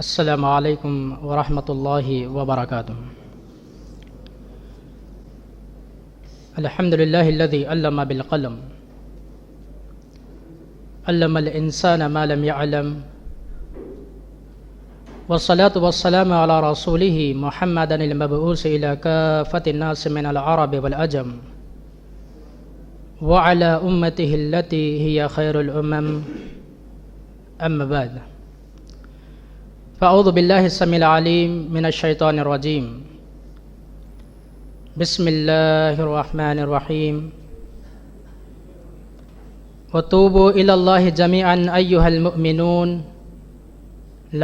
السلام علیکم ورحمۃ اللہ وبرکاتہ۔ الحمد للہ الذی علم بالقلم علم الانسان ما لم يعلم والصلاة والسلام على رسوله محمد المبعوث إلى كافة الناس من العرب والعجم وعلى أمته التي هي خير الأمم أما بعد فأعوذ بالله السميع العليم من الشيطان الرجيم بسم الله الرحمن الرحيم وتوبوا إلى الله جميعا أيها المؤمنون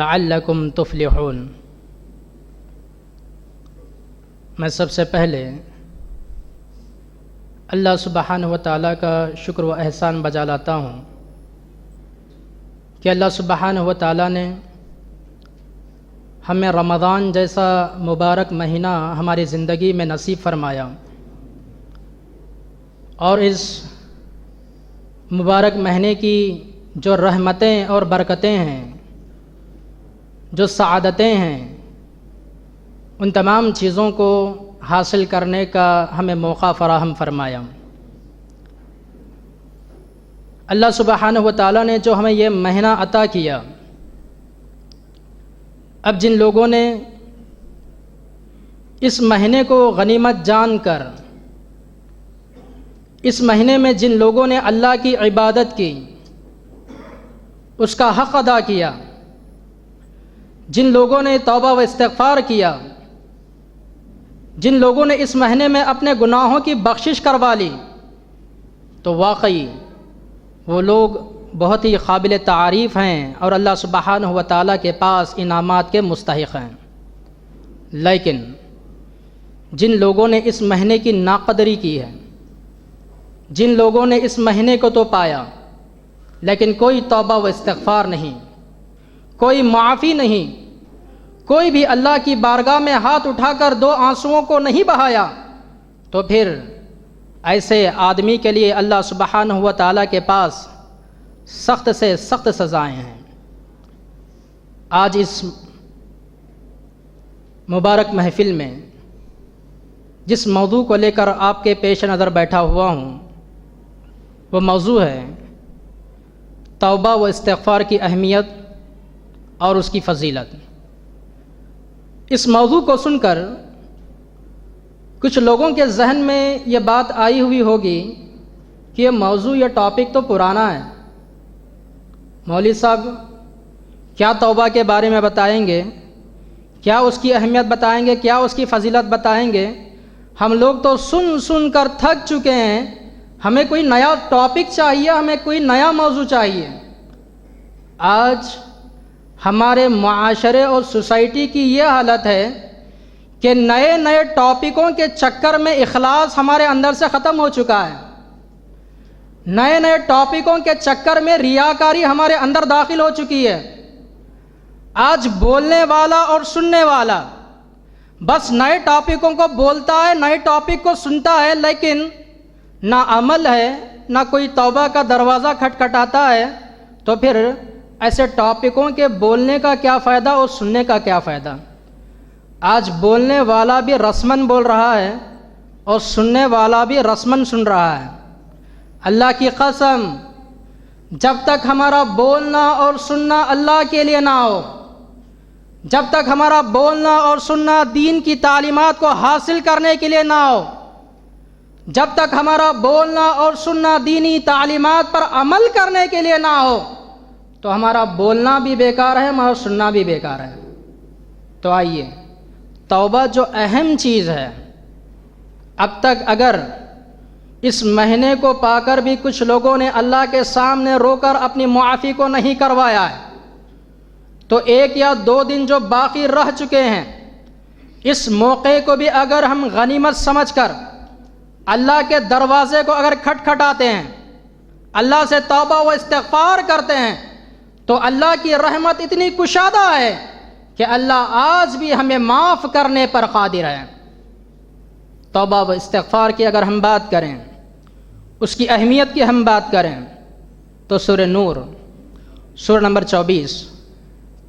لعلكم تفلحون۔ میں سب سے پہلے اللہ سبحانہ و تعالیٰ کا شکر و احسان بجا لاتا ہوں کہ اللہ سبحانہ و تعالیٰ نے ہمیں رمضان جیسا مبارک مہینہ ہماری زندگی میں نصیب فرمایا، اور اس مبارک مہینے کی جو رحمتیں اور برکتیں ہیں، جو سعادتیں ہیں، ان تمام چیزوں کو حاصل کرنے کا ہمیں موقع فراہم فرمایا۔ اللہ سبحانہ و تعالیٰ نے جو ہمیں یہ مہینہ عطا کیا، اب جن لوگوں نے اس مہینے کو غنیمت جان کر، اس مہینے میں جن لوگوں نے اللہ کی عبادت کی، اس کا حق ادا کیا، جن لوگوں نے توبہ و استغفار کیا، جن لوگوں نے اس مہینے میں اپنے گناہوں کی بخشش کروا لی، تو واقعی وہ لوگ بہت ہی قابل تعریف ہیں اور اللہ سبحانہ و تعالیٰ کے پاس انعامات کے مستحق ہیں۔ لیکن جن لوگوں نے اس مہینے کی ناقدری کی ہے، جن لوگوں نے اس مہینے کو تو پایا لیکن کوئی توبہ و استغفار نہیں، کوئی معافی نہیں، کوئی بھی اللہ کی بارگاہ میں ہاتھ اٹھا کر دو آنسوؤں کو نہیں بہایا، تو پھر ایسے آدمی کے لیے اللہ سبحانہ و تعالیٰ کے پاس سخت سے سخت سزائیں ہیں۔ آج اس مبارک محفل میں جس موضوع کو لے کر آپ کے پیش نظر بیٹھا ہوا ہوں، وہ موضوع ہے توبہ و استغفار کی اہمیت اور اس کی فضیلت۔ اس موضوع کو سن کر کچھ لوگوں کے ذہن میں یہ بات آئی ہوئی ہوگی کہ یہ موضوع، یہ ٹاپک تو پرانا ہے، مولوی صاحب کیا توبہ کے بارے میں بتائیں گے، کیا اس کی اہمیت بتائیں گے، کیا اس کی فضیلت بتائیں گے؟ ہم لوگ تو سن کر تھک چکے ہیں، ہمیں کوئی نیا ٹاپک چاہیے، ہمیں کوئی نیا موضوع چاہیے۔ آج ہمارے معاشرے اور سوسائٹی کی یہ حالت ہے کہ نئے نئے ٹاپکوں کے چکر میں اخلاص ہمارے اندر سے ختم ہو چکا ہے، نئے نئے ٹاپکوں کے چکر میں ریاکاری ہمارے اندر داخل ہو چکی ہے۔ آج بولنے والا اور سننے والا بس نئے ٹاپکوں کو بولتا ہے، نئے ٹاپک کو سنتا ہے، لیکن نہ عمل ہے، نہ کوئی توبہ کا دروازہ کھٹکھٹاتا ہے، تو پھر ایسے ٹاپکوں کے بولنے کا کیا فائدہ اور سننے کا کیا فائدہ؟ آج بولنے والا بھی رسمن بول رہا ہے اور سننے والا بھی رسمن سن رہا ہے۔ اللہ کی قسم، جب تک ہمارا بولنا اور سننا اللہ کے لیے نہ ہو، جب تک ہمارا بولنا اور سننا دین کی تعلیمات کو حاصل کرنے کے لیے نہ ہو، جب تک ہمارا بولنا اور سننا دینی تعلیمات پر عمل کرنے کے لیے نہ ہو، تو ہمارا بولنا بھی بیکار ہے، ہمارا سننا بھی بیکار ہے۔ تو آئیے، توبہ جو اہم چیز ہے، اب تک اگر اس مہینے کو پا کر بھی کچھ لوگوں نے اللہ کے سامنے رو کر اپنی معافی کو نہیں کروایا ہے، تو ایک یا دو دن جو باقی رہ چکے ہیں، اس موقع کو بھی اگر ہم غنیمت سمجھ کر اللہ کے دروازے کو اگر کھٹکھٹاتے ہیں، اللہ سے توبہ و استغفار کرتے ہیں، تو اللہ کی رحمت اتنی کشادہ ہے کہ اللہ آج بھی ہمیں معاف کرنے پر قادر ہے۔ توبہ و استغفار کی اگر ہم بات کریں، اس کی اہمیت کی ہم بات کریں، تو سورہ نور سورہ نمبر 24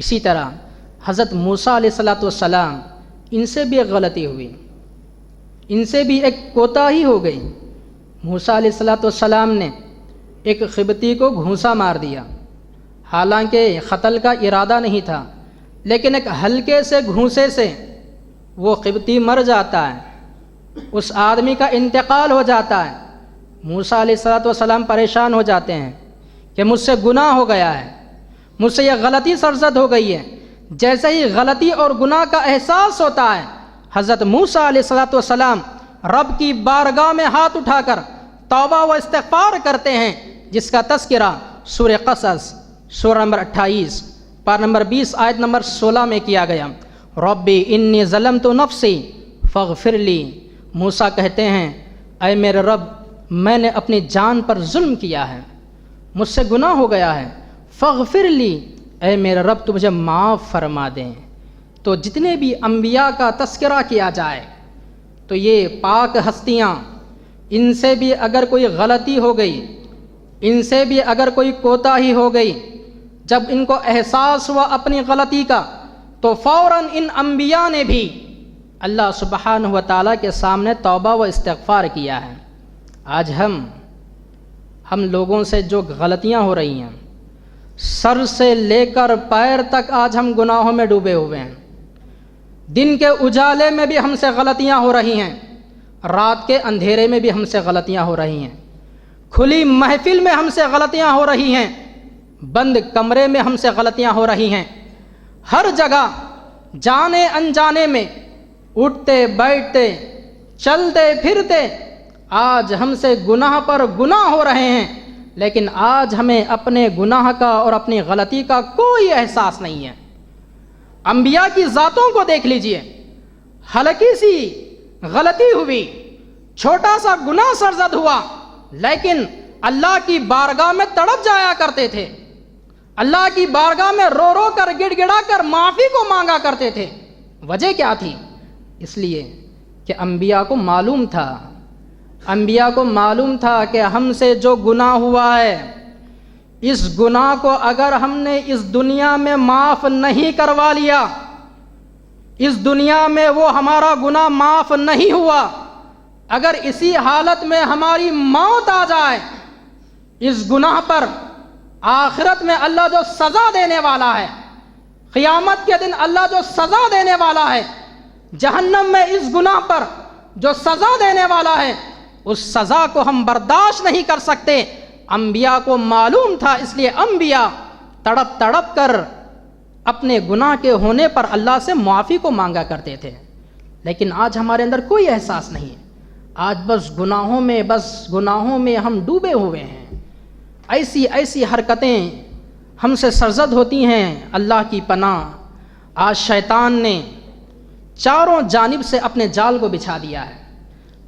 اسی طرح حضرت موسیٰ علیہ السلام ان سے بھی ایک غلطی ہوئی، ان سے بھی ایک کوتاہی ہو گئی۔ موسیٰ علیہ السلام نے ایک قبطی کو گھونسا مار دیا، حالانکہ قتل کا ارادہ نہیں تھا، لیکن ایک ہلکے سے گھونسے سے وہ قبطی مر جاتا ہے، اس آدمی کا انتقال ہو جاتا ہے۔ موسیٰ علیہ السلام پریشان ہو جاتے ہیں کہ مجھ سے گناہ ہو گیا ہے، مجھ سے یہ غلطی سرزد ہو گئی ہے۔ جیسے ہی غلطی اور گناہ کا احساس ہوتا ہے، حضرت موسیٰ علیہ السلام رب کی بارگاہ میں ہاتھ اٹھا کر توبہ و استغفار کرتے ہیں، جس کا تذکرہ سورہ قصص سورہ نمبر 28 پارہ نمبر 20 آیت نمبر 16 میں کیا گیا۔ ربی انی ظلمت نفسی فاغفر لی۔ موسیٰ کہتے ہیں اے میرے رب، میں نے اپنی جان پر ظلم کیا ہے، مجھ سے گناہ ہو گیا ہے، فاغفر لی، اے میرے رب تو مجھے معاف فرما دیں۔ تو جتنے بھی انبیاء کا تذکرہ کیا جائے تو یہ پاک ہستیاں، ان سے بھی اگر کوئی غلطی ہو گئی، ان سے بھی اگر کوئی کوتاہی ہو گئی، جب ان کو احساس ہوا اپنی غلطی کا، تو فوراً ان انبیاء نے بھی اللہ سبحانہ و تعالیٰ کے سامنے توبہ و استغفار کیا ہے۔ آج ہم لوگوں سے جو غلطیاں ہو رہی ہیں، سر سے لے کر پیر تک آج ہم گناہوں میں ڈوبے ہوئے ہیں۔ دن کے اجالے میں بھی ہم سے غلطیاں ہو رہی ہیں، رات کے اندھیرے میں بھی ہم سے غلطیاں ہو رہی ہیں، کھلی محفل میں ہم سے غلطیاں ہو رہی ہیں، بند کمرے میں ہم سے غلطیاں ہو رہی ہیں۔ ہر جگہ جانے انجانے میں اٹھتے بیٹھتے چلتے پھرتے آج ہم سے گناہ پر گناہ ہو رہے ہیں، لیکن آج ہمیں اپنے گناہ کا اور اپنی غلطی کا کوئی احساس نہیں ہے۔ انبیاء کی ذاتوں کو دیکھ لیجئے، ہلکی سی غلطی ہوئی، چھوٹا سا گناہ سرزد ہوا، لیکن اللہ کی بارگاہ میں تڑپ جایا کرتے تھے، اللہ کی بارگاہ میں رو رو کر گڑ گڑا کر معافی کو مانگا کرتے تھے۔ وجہ کیا تھی؟ اس لیے کہ انبیاء کو معلوم تھا، انبیاء کو معلوم تھا کہ ہم سے جو گناہ ہوا ہے، اس گناہ کو اگر ہم نے اس دنیا میں معاف نہیں کروا لیا، اس دنیا میں وہ ہمارا گناہ معاف نہیں ہوا، اگر اسی حالت میں ہماری موت آ جائے، اس گناہ پر آخرت میں اللہ جو سزا دینے والا ہے، قیامت کے دن اللہ جو سزا دینے والا ہے، جہنم میں اس گناہ پر جو سزا دینے والا ہے، اس سزا کو ہم برداشت نہیں کر سکتے۔ انبیاء کو معلوم تھا، اس لیے انبیاء تڑپ تڑپ کر اپنے گناہ کے ہونے پر اللہ سے معافی کو مانگا کرتے تھے۔ لیکن آج ہمارے اندر کوئی احساس نہیں ہے، آج بس گناہوں میں ہم ڈوبے ہوئے ہیں۔ ایسی ایسی حرکتیں ہم سے سرزد ہوتی ہیں، اللہ کی پناہ۔ آج شیطان نے چاروں جانب سے اپنے جال کو بچھا دیا ہے،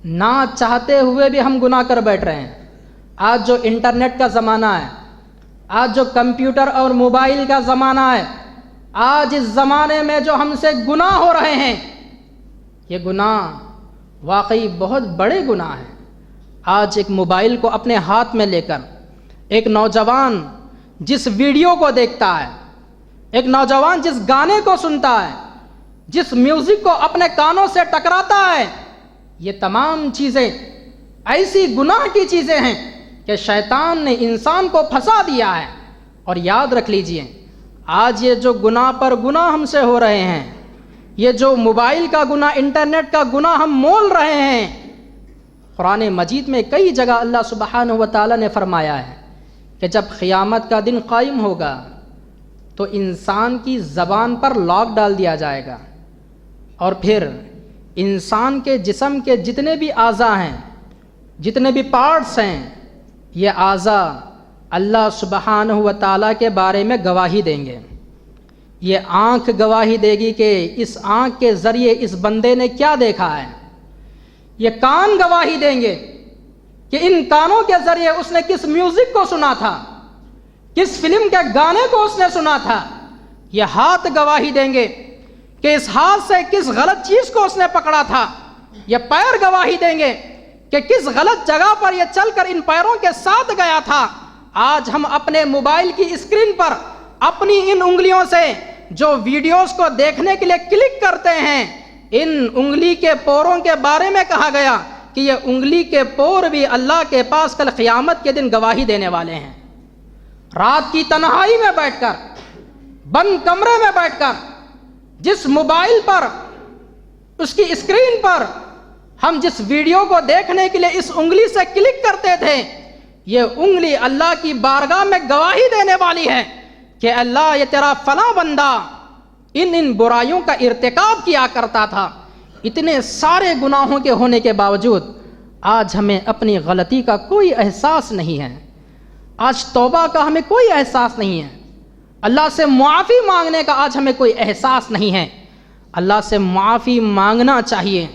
نہ چاہتے ہوئے بھی ہم گناہ کر بیٹھ رہے ہیں۔ آج جو انٹرنیٹ کا زمانہ ہے، آج جو کمپیوٹر اور موبائل کا زمانہ ہے، آج اس زمانے میں جو ہم سے گناہ ہو رہے ہیں، یہ گناہ واقعی بہت بڑے گناہ ہیں۔ آج ایک موبائل کو اپنے ہاتھ میں لے کر ایک نوجوان جس ویڈیو کو دیکھتا ہے، ایک نوجوان جس گانے کو سنتا ہے، جس میوزک کو اپنے کانوں سے ٹکراتا ہے، یہ تمام چیزیں ایسی گناہ کی چیزیں ہیں کہ شیطان نے انسان کو پھنسا دیا ہے۔ اور یاد رکھ لیجئے، آج یہ جو گناہ پر گناہ ہم سے ہو رہے ہیں، یہ جو موبائل کا گناہ، انٹرنیٹ کا گناہ ہم مول رہے ہیں، قرآن مجید میں کئی جگہ اللہ سبحانہ و تعالیٰ نے فرمایا ہے کہ جب قیامت کا دن قائم ہوگا تو انسان کی زبان پر لاک ڈال دیا جائے گا، اور پھر انسان کے جسم کے جتنے بھی اعضاء ہیں، جتنے بھی پارٹس ہیں، یہ اعضاء اللہ سبحانہ و تعالیٰ کے بارے میں گواہی دیں گے۔ یہ آنکھ گواہی دے گی کہ اس آنکھ کے ذریعے اس بندے نے کیا دیکھا ہے، یہ کان گواہی دیں گے کہ ان کانوں کے ذریعے اس نے کس میوزک کو سنا تھا، کس فلم کے گانے کو اس نے سنا تھا، یہ ہاتھ گواہی دیں گے کہ اس ہاتھ سے کس غلط چیز کو اس نے پکڑا تھا، یہ پیر گواہی دیں گے کہ کس غلط جگہ پر یہ چل کر ان پیروں کے ساتھ گیا تھا۔ آج ہم اپنے موبائل کی اسکرین پر اپنی ان انگلیوں سے جو ویڈیوز کو دیکھنے کے لیے کلک کرتے ہیں، ان انگلی کے پوروں کے بارے میں کہا گیا کہ یہ انگلی کے پور بھی اللہ کے پاس کل قیامت کے دن گواہی دینے والے ہیں۔ رات کی تنہائی میں بیٹھ کر، بند کمرے میں بیٹھ کر، جس موبائل پر، اس کی اسکرین پر ہم جس ویڈیو کو دیکھنے کے لیے اس انگلی سے کلک کرتے تھے، یہ انگلی اللہ کی بارگاہ میں گواہی دینے والی ہے کہ اللہ یہ تیرا فلاں بندہ ان برائیوں کا ارتکاب کیا کرتا تھا۔ اتنے سارے گناہوں کے ہونے کے باوجود آج ہمیں اپنی غلطی کا کوئی احساس نہیں ہے، آج توبہ کا ہمیں کوئی احساس نہیں ہے، اللہ سے معافی مانگنے کا آج ہمیں کوئی احساس نہیں ہے۔ اللہ سے معافی مانگنا چاہیے،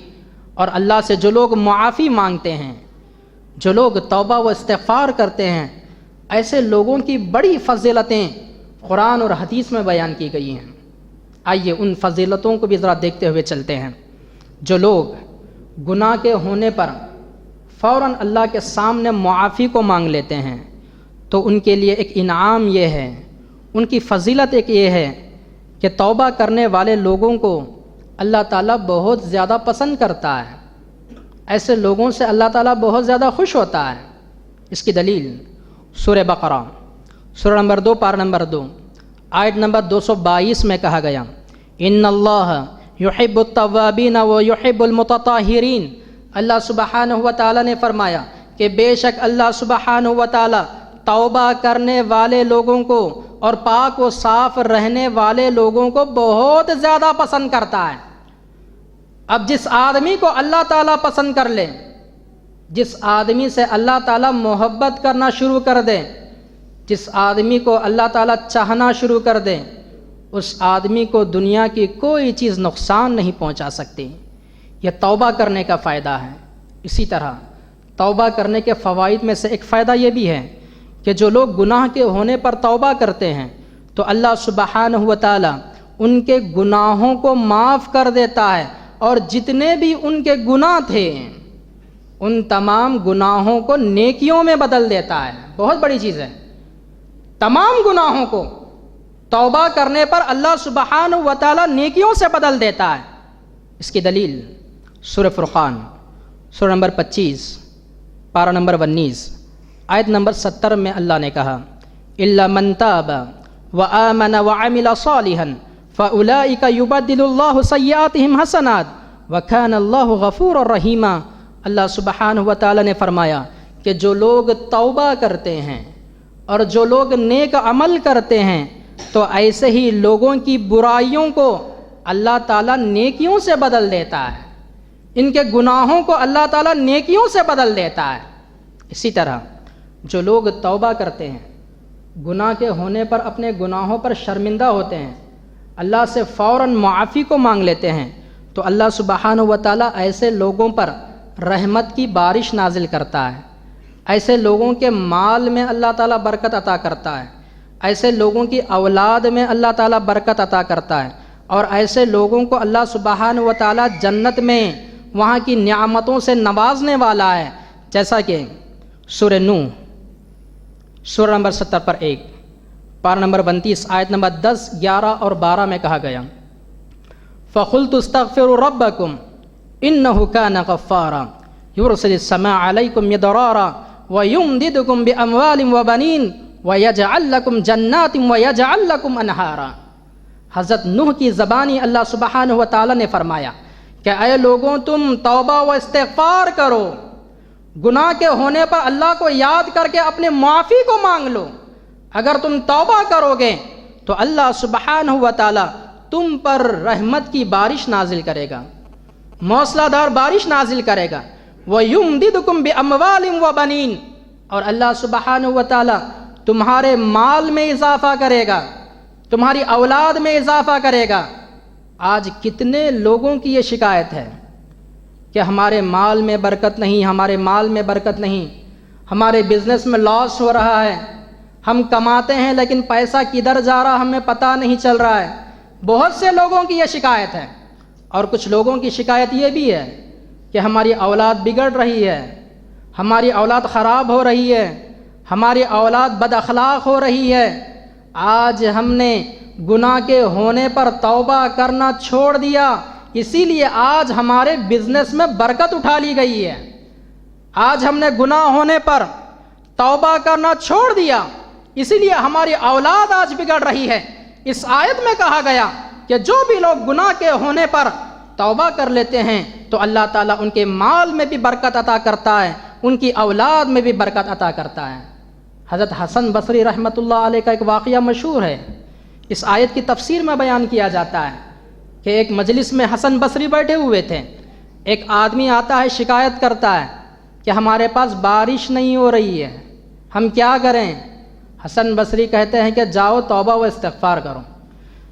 اور اللہ سے جو لوگ معافی مانگتے ہیں، جو لوگ توبہ و استغفار کرتے ہیں، ایسے لوگوں کی بڑی فضیلتیں قرآن اور حدیث میں بیان کی گئی ہیں۔ آئیے ان فضیلتوں کو بھی ذرا دیکھتے ہوئے چلتے ہیں۔ جو لوگ گناہ کے ہونے پر فوراً اللہ کے سامنے معافی کو مانگ لیتے ہیں، تو ان کے لیے ایک انعام یہ ہے، ان کی فضیلت ایک یہ ہے کہ توبہ کرنے والے لوگوں کو اللہ تعالیٰ بہت زیادہ پسند کرتا ہے، ایسے لوگوں سے اللہ تعالیٰ بہت زیادہ خوش ہوتا ہے۔ اس کی دلیل سورہ بقرہ سورہ نمبر 2 پارہ نمبر 2 آیت نمبر 222 میں کہا گیا، ان اللہ یحب التوابین و یحب المتطہرین۔ اللہ سبحانہ و تعالیٰ نے فرمایا کہ بے شک اللہ سبحانہ و تعالیٰ توبہ کرنے والے لوگوں کو اور پاک و صاف رہنے والے لوگوں کو بہت زیادہ پسند کرتا ہے۔ اب جس آدمی کو اللہ تعالیٰ پسند کر لے، جس آدمی سے اللہ تعالیٰ محبت کرنا شروع کر دے، جس آدمی کو اللہ تعالیٰ چاہنا شروع کر دے، اس آدمی کو دنیا کی کوئی چیز نقصان نہیں پہنچا سکتی۔ یہ توبہ کرنے کا فائدہ ہے۔ اسی طرح توبہ کرنے کے فوائد میں سے ایک فائدہ یہ بھی ہے کہ جو لوگ گناہ کے ہونے پر توبہ کرتے ہیں تو اللہ سبحانہ و تعالیٰ ان کے گناہوں کو معاف کر دیتا ہے، اور جتنے بھی ان کے گناہ تھے ان تمام گناہوں کو نیکیوں میں بدل دیتا ہے۔ بہت بڑی چیز ہے، تمام گناہوں کو توبہ کرنے پر اللہ سبحانہ و تعالیٰ نیکیوں سے بدل دیتا ہے۔ اس کی دلیل سورہ فرقان سورہ نمبر 25 پارہ نمبر 19 آیت نمبر 70 میں اللہ نے کہا، إِلَّا مَن تَابَ وَآمَنَ وَعَمِلَ صَالِحًا فَأُولَٰئِكَ يُبَدِّلُ اللَّهُ سَيِّئَاتِهِمْ حَسَنَاتٍ وَكَانَ اللَّهُ غَفُورًا رَحِيمًا۔ اللہ سبحانہ و تعالیٰ نے فرمایا کہ جو لوگ توبہ کرتے ہیں اور جو لوگ نیک عمل کرتے ہیں تو ایسے ہی لوگوں کی برائیوں کو اللہ تعالیٰ نیکیوں سے بدل دیتا ہے، ان کے گناہوں کو اللہ تعالیٰ نیکیوں سے بدل دیتا ہے۔ اسی طرح جو لوگ توبہ کرتے ہیں، گناہ کے ہونے پر اپنے گناہوں پر شرمندہ ہوتے ہیں، اللہ سے فوراً معافی کو مانگ لیتے ہیں، تو اللہ سبحانہ و تعالیٰ ایسے لوگوں پر رحمت کی بارش نازل کرتا ہے، ایسے لوگوں کے مال میں اللہ تعالیٰ برکت عطا کرتا ہے، ایسے لوگوں کی اولاد میں اللہ تعالیٰ برکت عطا کرتا ہے، اور ایسے لوگوں کو اللہ سبحانہ و تعالیٰ جنت میں وہاں کی نعمتوں سے نوازنے والا ہے، جیسا کہ سورہ نوح سورہ نمبر 70 پر 1 پارہ نمبر 32 آیت نمبر 10، 11 اور 12 میں کہا گیا، فَقُلْتُ اسْتَغْفِرُوا رَبَّكُمْ إِنَّهُ كَانَ غَفَّارًا يُرْسِلِ السَّمَاءَ عَلَيْكُمْ مِدْرَارًا وَيُمْدِدْكُمْ بِأَمْوَالٍ وَبَنِينَ وَيَجْعَلْ لَكُمْ جَنَّاتٍ وَيَجْعَلْ لَكُمْ أَنْهَارًا۔ حضرت نوح کی زبانی اللہ سبحانہ و تعالیٰ نے فرمایا کہ اے لوگوں، تم توبہ و استغفار کرو، گناہ کے ہونے پر اللہ کو یاد کر کے اپنے معافی کو مانگ لو۔ اگر تم توبہ کرو گے تو اللہ سبحانہ و تعالیٰ تم پر رحمت کی بارش نازل کرے گا، موسلا دار بارش نازل کرے گا۔ وَيُمْدِدُكُمْ بِأَمْوَالٍ وَبَنِينَ، اور اللہ سبحانہ و تعالیٰ تمہارے مال میں اضافہ کرے گا، تمہاری اولاد میں اضافہ کرے گا۔ آج کتنے لوگوں کی یہ شکایت ہے کہ ہمارے مال میں برکت نہیں، ہمارے مال میں برکت نہیں، ہمارے بزنس میں لاس ہو رہا ہے، ہم کماتے ہیں لیکن پیسہ کدھر جا رہا ہمیں پتہ نہیں چل رہا ہے۔ بہت سے لوگوں کی یہ شکایت ہے، اور کچھ لوگوں کی شکایت یہ بھی ہے کہ ہماری اولاد بگڑ رہی ہے، ہماری اولاد خراب ہو رہی ہے، ہماری اولاد بد اخلاق ہو رہی ہے۔ آج ہم نے گناہ کے ہونے پر توبہ کرنا چھوڑ دیا، اسی لیے آج ہمارے بزنس میں برکت اٹھا لی گئی ہے۔ آج ہم نے گناہ ہونے پر توبہ کرنا چھوڑ دیا، اسی لیے ہماری اولاد آج بگڑ رہی ہے۔ اس آیت میں کہا گیا کہ جو بھی لوگ گناہ کے ہونے پر توبہ کر لیتے ہیں تو اللہ تعالیٰ ان کے مال میں بھی برکت عطا کرتا ہے، ان کی اولاد میں بھی برکت عطا کرتا ہے۔ حضرت حسن بصری رحمۃ اللہ علیہ کا ایک واقعہ مشہور ہے، اس آیت کی تفسیر میں بیان کیا جاتا ہے کہ ایک مجلس میں حسن بصری بیٹھے ہوئے تھے، ایک آدمی آتا ہے، شکایت کرتا ہے کہ ہمارے پاس بارش نہیں ہو رہی ہے، ہم کیا کریں؟ حسن بصری کہتے ہیں کہ جاؤ توبہ و استغفار کرو۔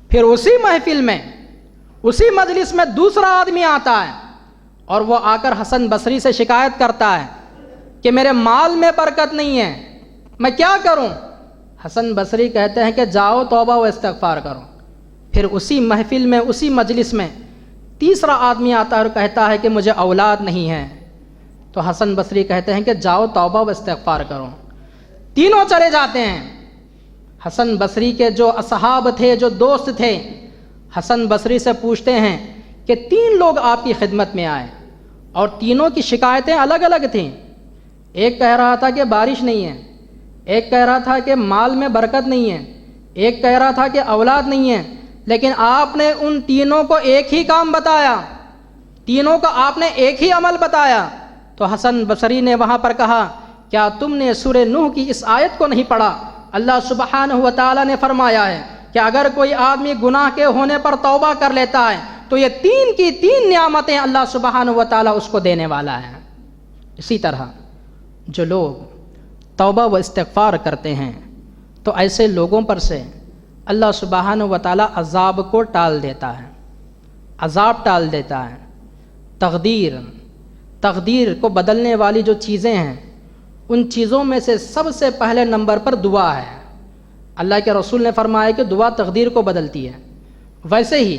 پھر اسی محفل میں، اسی مجلس میں دوسرا آدمی آتا ہے اور وہ آ کر حسن بصری سے شکایت کرتا ہے کہ میرے مال میں برکت نہیں ہے، میں کیا کروں؟ حسن بصری کہتے ہیں کہ جاؤ توبہ و استغفار کرو۔ پھر اسی محفل میں، اسی مجلس میں تیسرا آدمی آتا ہے اور کہتا ہے کہ مجھے اولاد نہیں ہے، تو حسن بصری کہتے ہیں کہ جاؤ توبہ و استغفار کرو۔ تینوں چلے جاتے ہیں۔ حسن بصری کے جو اصحاب تھے، جو دوست تھے، حسن بصری سے پوچھتے ہیں کہ تین لوگ آپ کی خدمت میں آئے اور تینوں کی شکایتیں الگ الگ تھیں۔ ایک کہہ رہا تھا کہ بارش نہیں ہے، ایک کہہ رہا تھا کہ مال میں برکت نہیں ہے، ایک کہہ رہا تھا کہ اولاد نہیں ہے، لیکن آپ نے ان تینوں کو ایک ہی کام بتایا، تینوں کا آپ نے ایک ہی عمل بتایا۔ تو حسن بصری نے وہاں پر کہا کیا تم نے سورہ نوح کی اس آیت کو نہیں پڑھا؟ اللہ سبحانہ و تعالیٰ نے فرمایا ہے کہ اگر کوئی آدمی گناہ کے ہونے پر توبہ کر لیتا ہے تو یہ تین کی تین نعمتیں اللہ سبحانہ و تعالیٰ اس کو دینے والا ہے۔ اسی طرح جو لوگ توبہ و استغفار کرتے ہیں تو ایسے لوگوں پر سے اللہ سبحانہ و تعالیٰ عذاب کو ٹال دیتا ہے، عذاب ٹال دیتا ہے۔ تقدیر کو بدلنے والی جو چیزیں ہیں، ان چیزوں میں سے سب سے پہلے نمبر پر دعا ہے۔ اللہ کے رسول نے فرمایا کہ دعا تقدیر کو بدلتی ہے۔ ویسے ہی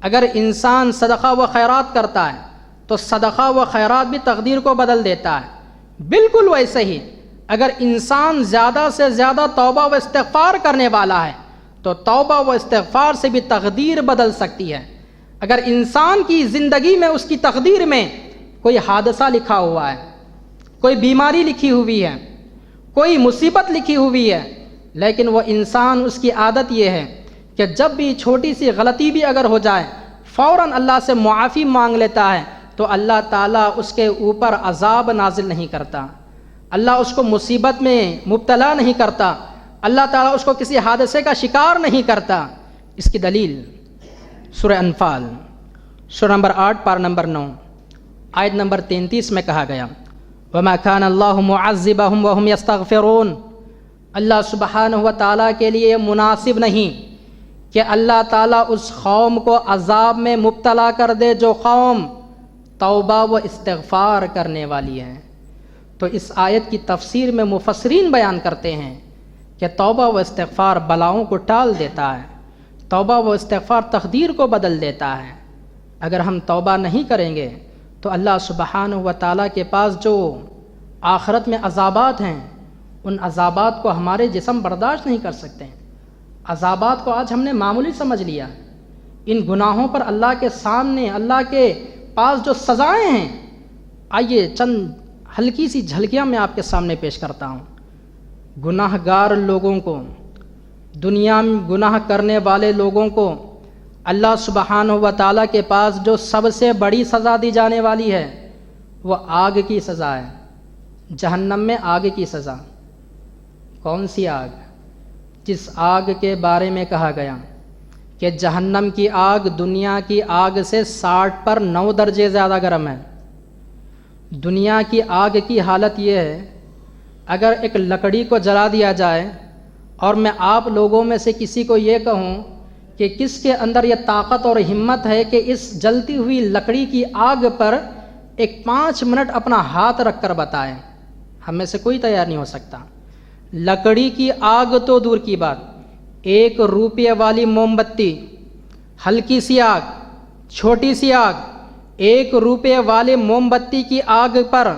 اگر انسان صدقہ و خیرات کرتا ہے تو صدقہ و خیرات بھی تقدیر کو بدل دیتا ہے۔ بالکل ویسے ہی اگر انسان زیادہ سے زیادہ توبہ و استغفار کرنے والا ہے تو توبہ و استغفار سے بھی تقدیر بدل سکتی ہے۔ اگر انسان کی زندگی میں، اس کی تقدیر میں کوئی حادثہ لکھا ہوا ہے، کوئی بیماری لکھی ہوئی ہے، کوئی مصیبت لکھی ہوئی ہے، لیکن وہ انسان، اس کی عادت یہ ہے کہ جب بھی چھوٹی سی غلطی بھی اگر ہو جائے فوراً اللہ سے معافی مانگ لیتا ہے تو اللہ تعالیٰ اس کے اوپر عذاب نازل نہیں کرتا، اللہ اس کو مصیبت میں مبتلا نہیں کرتا، اللہ تعالیٰ اس کو کسی حادثے کا شکار نہیں کرتا۔ اس کی دلیل سورہ انفال، سورہ نمبر 8 پارہ نمبر 9 آیت نمبر 33 میں کہا گیا وَمَا كَانَ اللَّهُ مُعَذِّبَهُمْ وَهُمْ يَسْتَغْفِرُونَ۔ اللہ سبحانہ و تعالیٰ کے لیے مناسب نہیں کہ اللہ تعالیٰ اس قوم کو عذاب میں مبتلا کر دے جو قوم توبہ و استغفار کرنے والی ہے۔ تو اس آیت کی تفسیر میں مفسرین بیان کرتے ہیں کہ توبہ و استغفار بلاؤں کو ٹال دیتا ہے، توبہ و استغفار تقدیر کو بدل دیتا ہے۔ اگر ہم توبہ نہیں کریں گے تو اللہ سبحانہ و تعالیٰ کے پاس جو آخرت میں عذابات ہیں، ان عذابات کو ہمارے جسم برداشت نہیں کر سکتے ہیں۔ عذابات کو آج ہم نے معمولی سمجھ لیا، ان گناہوں پر اللہ کے سامنے، اللہ کے پاس جو سزائیں ہیں، آئیے چند ہلکی سی جھلکیاں میں آپ کے سامنے پیش کرتا ہوں۔ گناہ گار لوگوں کو، دنیا میں گناہ کرنے والے لوگوں کو اللہ سبحانہ و تعالیٰ کے پاس جو سب سے بڑی سزا دی جانے والی ہے وہ آگ کی سزا ہے، جہنم میں آگ کی سزا۔ کون سی آگ؟ جس آگ کے بارے میں کہا گیا کہ جہنم کی آگ دنیا کی آگ سے 60 پر 9 درجے زیادہ گرم ہے۔ دنیا کی آگ کی حالت یہ ہے، اگر ایک لکڑی کو جلا دیا جائے اور میں آپ لوگوں میں سے کسی کو یہ کہوں کہ کس کے اندر یہ طاقت اور ہمت ہے کہ اس جلتی ہوئی لکڑی کی آگ پر ایک 5 منٹ اپنا ہاتھ رکھ کر بتائیں، ہم میں سے کوئی تیار نہیں ہو سکتا۔ لکڑی کی آگ تو دور کی بات، 1 روپے والی موم بتی، ہلکی سی آگ، چھوٹی سی آگ، 1 روپے والے موم بتی کی آگ پر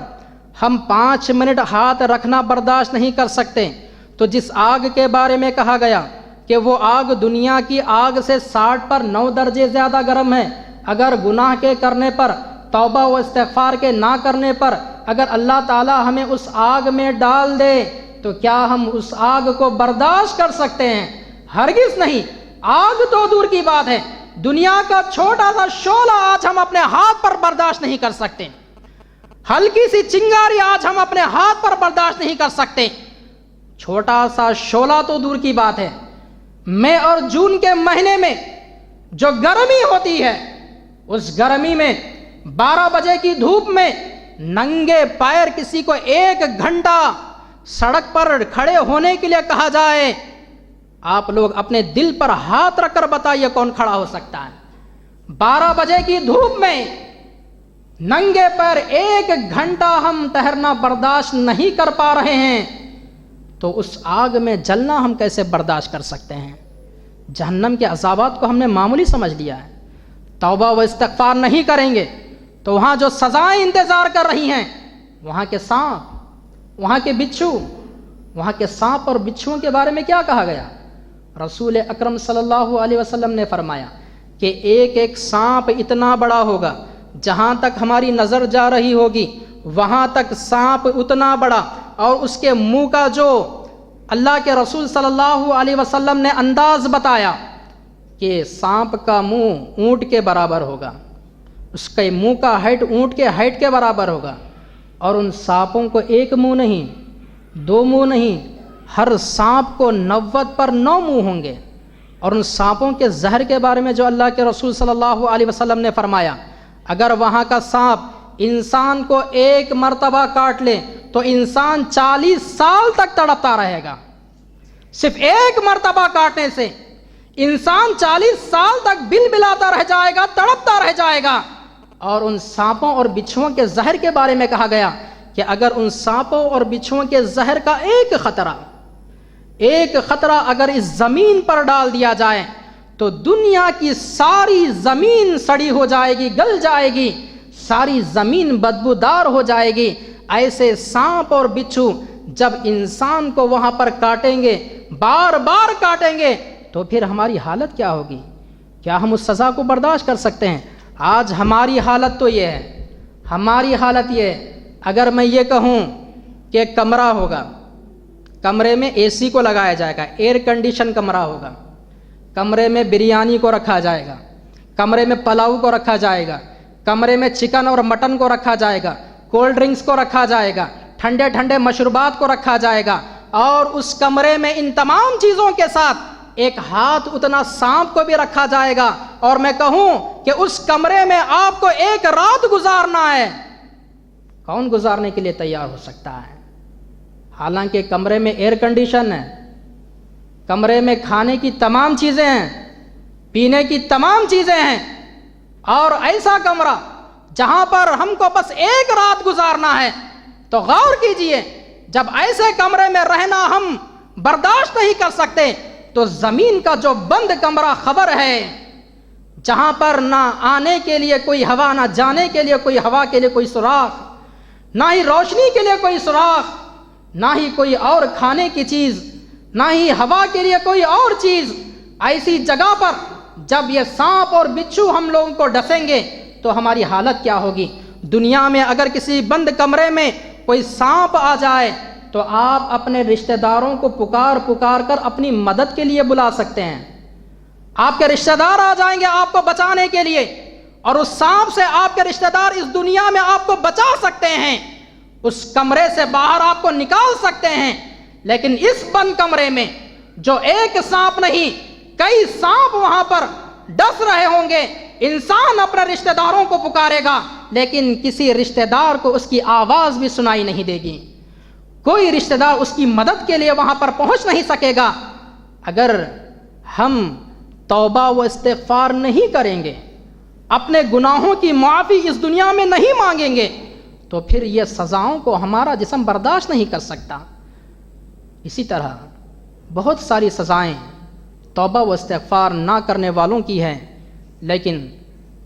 ہم 5 منٹ ہاتھ رکھنا برداشت نہیں کر سکتے، تو جس آگ کے بارے میں کہا گیا کہ وہ آگ دنیا کی آگ سے 60 پر 9 درجے زیادہ گرم ہے. اگر گناہ کے کرنے پر، توبہ و استغفار کے نہ کرنے پر اگر اللہ تعالی ہمیں اس آگ میں ڈال دے تو کیا ہم اس آگ کو برداشت کر سکتے ہیں؟ ہرگز نہیں. آگ تو دور کی بات ہے، دنیا کا چھوٹا سا شعلہ آج ہم اپنے ہاتھ پر برداشت نہیں کر سکتے. ہلکی سی چنگاری آج ہم اپنے ہاتھ پر برداشت نہیں کر سکتے. چھوٹا سا شعلہ تو دور کی بات ہے. مئی اور جون کے مہینے میں جو گرمی ہوتی ہے، اس گرمی میں 12 بجے کی دھوپ میں ننگے پیر کسی کو 1 گھنٹہ سڑک پر کھڑے ہونے کے لیے کہا جائے، آپ لوگ اپنے دل پر ہاتھ رکھ کر بتائیے کون کھڑا ہو سکتا ہے؟ 12 بجے کی دھوپ میں ننگے پیر 1 گھنٹہ ہم ٹہرنا برداشت نہیں کر پا رہے ہیں تو اس آگ میں جلنا ہم کیسے برداشت کر سکتے ہیں؟ جہنم کے عذابات کو ہم نے معمولی سمجھ لیا ہے. توبہ و استغفار نہیں کریں گے تو وہاں جو سزائیں انتظار کر رہی ہیں، وہاں کے سانپ، وہاں کے بچھو، وہاں کے سانپ اور بچھوؤں کے بارے میں کیا کہا گیا؟ رسول اکرم صلی اللہ علیہ وسلم نے فرمایا کہ ایک ایک سانپ اتنا بڑا ہوگا، جہاں تک ہماری نظر جا رہی ہوگی وہاں تک سانپ اتنا بڑا، اور اس کے منہ کا جو اللہ کے رسول صلی اللہ علیہ وسلم نے انداز بتایا کہ سانپ کا منہ اونٹ کے برابر ہوگا، اس کے منہ کا ہائٹ اونٹ کے ہائٹ کے برابر ہوگا. اور ان سانپوں کو 1 منہ نہیں، 2 منہ نہیں، ہر سانپ کو 90 پر 9 منہ ہوں گے. اور ان سانپوں کے زہر کے بارے میں جو اللہ کے رسول صلی اللہ علیہ وسلم نے فرمایا، اگر وہاں کا سانپ انسان کو 1 مرتبہ کاٹ لے تو انسان 40 سال تک تڑپتا رہے گا. صرف 1 مرتبہ کاٹنے سے انسان 40 سال تک بل بلاتا رہ جائے گا، تڑپتا رہ جائے گا. اور ان سانپوں اور بچھوؤں کے زہر کے بارے میں کہا گیا کہ اگر ان سانپوں اور بچھوؤں کے زہر کا ایک خطرہ اگر اس زمین پر ڈال دیا جائے تو دنیا کی ساری زمین سڑی ہو جائے گی، گل جائے گی، ساری زمین بدبودار ہو جائے گی. ایسے سانپ اور بچھو جب انسان کو وہاں پر کاٹیں گے، بار بار کاٹیں گے، تو پھر ہماری حالت کیا ہوگی؟ کیا ہم اس سزا کو برداشت کر سکتے ہیں؟ آج ہماری حالت تو یہ ہے، ہماری حالت یہ ہے، اگر میں یہ کہوں کہ ایک کمرہ ہوگا، کمرے میں اے سی کو لگایا جائے گا، ایئر کنڈیشن کمرہ ہوگا، کمرے میں بریانی کو رکھا جائے گا، کمرے میں پلاؤ کو رکھا جائے گا، کمرے میں چکن اور مٹن کو رکھا جائے گا، کولڈ ڈرنکس کو رکھا جائے گا، ٹھنڈے ٹھنڈے مشروبات کو رکھا جائے گا، اور اس کمرے میں ان تمام چیزوں کے ساتھ ایک ہاتھ اتنا سانپ کو بھی رکھا جائے گا، اور میں کہوں کہ اس کمرے میں آپ کو 1 رات گزارنا ہے، کون گزارنے کے لیے تیار ہو سکتا ہے؟ حالانکہ کمرے میں ایئر کنڈیشن ہے، کمرے میں کھانے کی تمام چیزیں ہیں، پینے کی تمام چیزیں ہیں، اور ایسا کمرہ جہاں پر ہم کو بس 1 رات گزارنا ہے. تو غور کیجئے، جب ایسے کمرے میں رہنا ہم برداشت نہیں کر سکتے تو زمین کا جو بند کمرہ خبر ہے، جہاں پر نہ آنے کے لیے کوئی ہوا، نہ جانے کے لیے کوئی ہوا کے لیے کوئی سوراخ، نہ ہی روشنی کے لیے کوئی سوراخ، نہ ہی کوئی اور کھانے کی چیز، نہ ہی ہوا کے لیے کوئی اور چیز، ایسی جگہ پر جب یہ سانپ اور بچھو ہم لوگوں کو ڈسیں گے تو ہماری حالت کیا ہوگی؟ دنیا میں اگر کسی بند کمرے میں کوئی سانپ آ جائے تو آپ اپنے رشتہ داروں کو پکار کر اپنی مدد کے لیے بلا سکتے ہیں. آپ کے رشتہ دار آ جائیں گے آپ کو بچانے کے لیے، اور اس سانپ سے آپ کے رشتہ دار اس دنیا میں آپ کو بچا سکتے ہیں، اس کمرے سے باہر آپ کو نکال سکتے ہیں. لیکن اس بند کمرے میں جو 1 سانپ نہیں، کئی سانپ وہاں پر ڈس رہے ہوں گے. انسان اپنے رشتہ داروں کو پکارے گا لیکن کسی رشتہ دار کو اس کی آواز بھی سنائی نہیں دے گی، کوئی رشتہ دار اس کی مدد کے لیے وہاں پر پہنچ نہیں سکے گا. اگر ہم توبہ و استغفار نہیں کریں گے، اپنے گناہوں کی معافی اس دنیا میں نہیں مانگیں گے، تو پھر یہ سزاؤں کو ہمارا جسم برداشت نہیں کر سکتا. اسی طرح بہت ساری سزائیں توبہ و استغفار نہ کرنے والوں کی ہیں، لیکن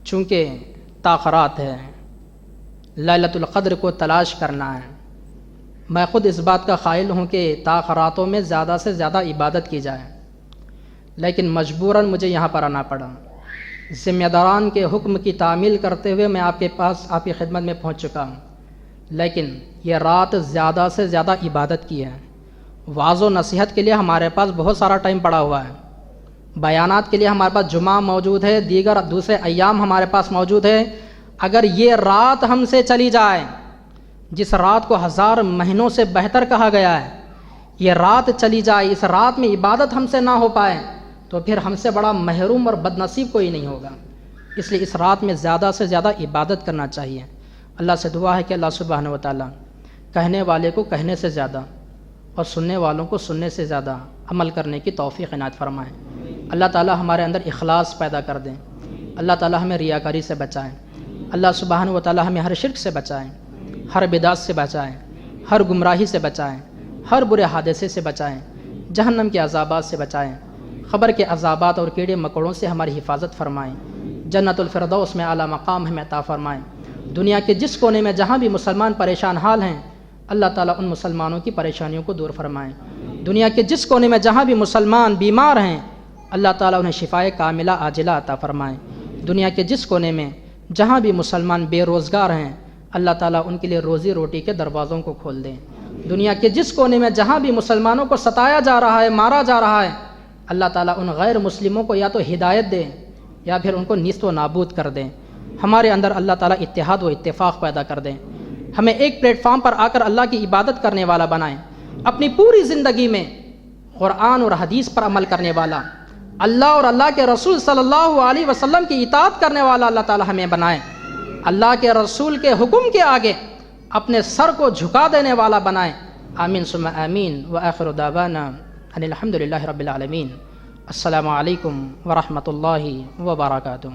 چونکہ تاخرات ہے، لیلۃ القدر کو تلاش کرنا ہے. میں خود اس بات کا قائل ہوں کہ تاخراتوں میں زیادہ سے زیادہ عبادت کی جائے. لیکن مجبوراً مجھے یہاں پر آنا پڑا۔ ذمہ داران کے حکم کی تعمیل کرتے ہوئے میں آپ کے پاس آپ کی خدمت میں پہنچ چکا ہوں، لیکن یہ رات زیادہ سے زیادہ عبادت کی ہے۔ وعظ و نصیحت کے لیے ہمارے پاس بہت سارا ٹائم پڑا ہوا ہے، بیانات کے لیے ہمارے پاس جمعہ موجود ہے، دیگر دوسرے ایام ہمارے پاس موجود ہے۔ اگر یہ رات ہم سے چلی جائے، جس رات کو 1000 مہینوں سے بہتر کہا گیا ہے، یہ رات چلی جائے، اس رات میں عبادت ہم سے نہ ہو پائے، تو پھر ہم سے بڑا محروم اور بد نصیب کوئی نہیں ہوگا۔ اس لیے اس رات میں زیادہ سے زیادہ عبادت کرنا چاہیے۔ اللہ سے دعا ہے کہ اللہ سبحانہ و تعالیٰ کہنے والے کو کہنے سے زیادہ اور سننے والوں کو سننے سے زیادہ عمل کرنے کی توفیق عنایت فرمائے۔ اللہ تعالیٰ ہمارے اندر اخلاص پیدا کر دیں۔ اللہ تعالیٰ ہمیں ریاکاری سے بچائیں۔ اللہ سبحانہ و تعالیٰ ہمیں ہر شرک سے بچائیں، ہر بدعت سے بچائیں، ہر گمراہی سے بچائیں، ہر برے حادثے سے بچائیں، جہنم کے عذابات سے بچائیں، قبر کے عذابات اور کیڑے مکوڑوں سے ہماری حفاظت فرمائیں، جنت الفردوس میں اعلیٰ مقام ہمیں عطا فرمائیں۔ دنیا کے جس کونے میں جہاں بھی مسلمان پریشان حال ہیں، اللہ تعالیٰ ان مسلمانوں کی پریشانیوں کو دور فرمائیں۔ دنیا کے جس کونے میں جہاں بھی مسلمان بیمار ہیں، اللہ تعالیٰ انہیں شفائے کاملہ عاجلہ عطا فرمائیں۔ دنیا کے جس کونے میں جہاں بھی مسلمان بے روزگار ہیں، اللہ تعالیٰ ان کے لیے روزی روٹی کے دروازوں کو کھول دیں۔ دنیا کے جس کونے میں جہاں بھی مسلمانوں کو ستایا جا رہا ہے، مارا جا رہا ہے، اللہ تعالیٰ ان غیر مسلموں کو یا تو ہدایت دیں یا پھر ان کو نیست و نابود کر دیں۔ ہمارے اندر اللہ تعالیٰ اتحاد و اتفاق پیدا کر دیں، ہمیں ایک پلیٹ فارم پر آ کر اللہ کی عبادت کرنے والا بنائیں، اپنی پوری زندگی میں قرآن اور حدیث پر عمل کرنے والا، اللہ اور اللہ کے رسول صلی اللہ علیہ وسلم کی اطاعت کرنے والا اللہ تعالیٰ ہمیں بنائے، اللہ کے رسول کے حکم کے آگے اپنے سر کو جھکا دینے والا بنائے۔ آمین ثم آمین وآخر دعوانا ان الحمد للہ رب العالمین۔ السلام علیکم ورحمۃ اللہ وبرکاتہ۔